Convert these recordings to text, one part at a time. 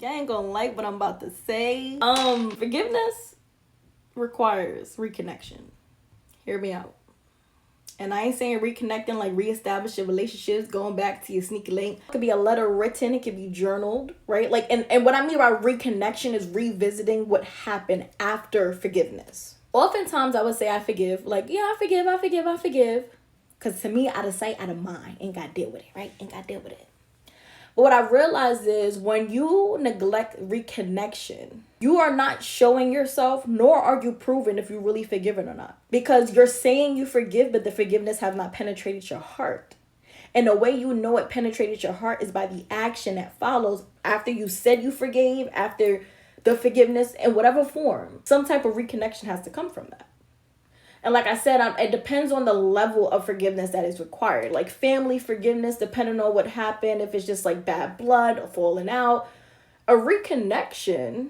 Y'all ain't gonna like what I'm about to say. Forgiveness requires reconnection. Hear me out. And I ain't saying reconnecting like reestablishing relationships, going back to your sneaky link. It could be a letter written, it could be journaled, right? Like, and what I mean by reconnection is revisiting what happened after forgiveness. Oftentimes I would say I forgive, like, yeah, I forgive. Because to me, out of sight, out of mind, ain't got to deal with it, right? Ain't got to deal with it. But what I realized is when you neglect reconnection, you are not showing yourself, nor are you proving if you really forgiven or not. Because you're saying you forgive, but the forgiveness have not penetrated your heart. And the way you know it penetrated your heart is by the action that follows after you said you forgave, after the forgiveness in whatever form. Some type of reconnection has to come from that. And like I said, it depends on the level of forgiveness that is required. Like family forgiveness, depending on what happened, if it's just like bad blood or falling out. A reconnection,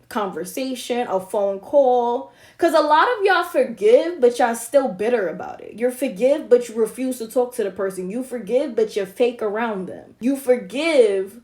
conversation, a phone call. Because a lot of y'all forgive, but y'all still bitter about it. You forgive, but you refuse to talk to the person. You forgive, but you're fake around them. You forgive,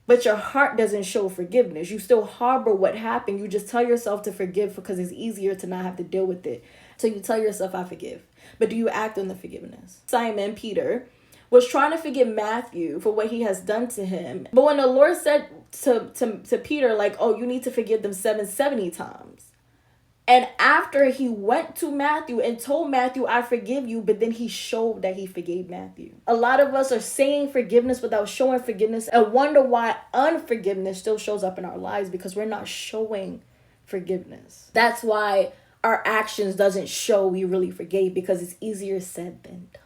but your heart doesn't show forgiveness. You still harbor what happened. You just tell yourself to forgive because it's easier to not have to deal with it. So you tell yourself, I forgive. But do you act on the forgiveness? Simon Peter was trying to forgive Matthew for what he has done to him. But when the Lord said to Peter, like, oh, you need to forgive them 770 times. And after he went to Matthew and told Matthew, I forgive you, but then he showed that he forgave Matthew. A lot of us are saying forgiveness without showing forgiveness and wonder why unforgiveness still shows up in our lives because we're not showing forgiveness. That's why our actions doesn't show we really forgave because it's easier said than done.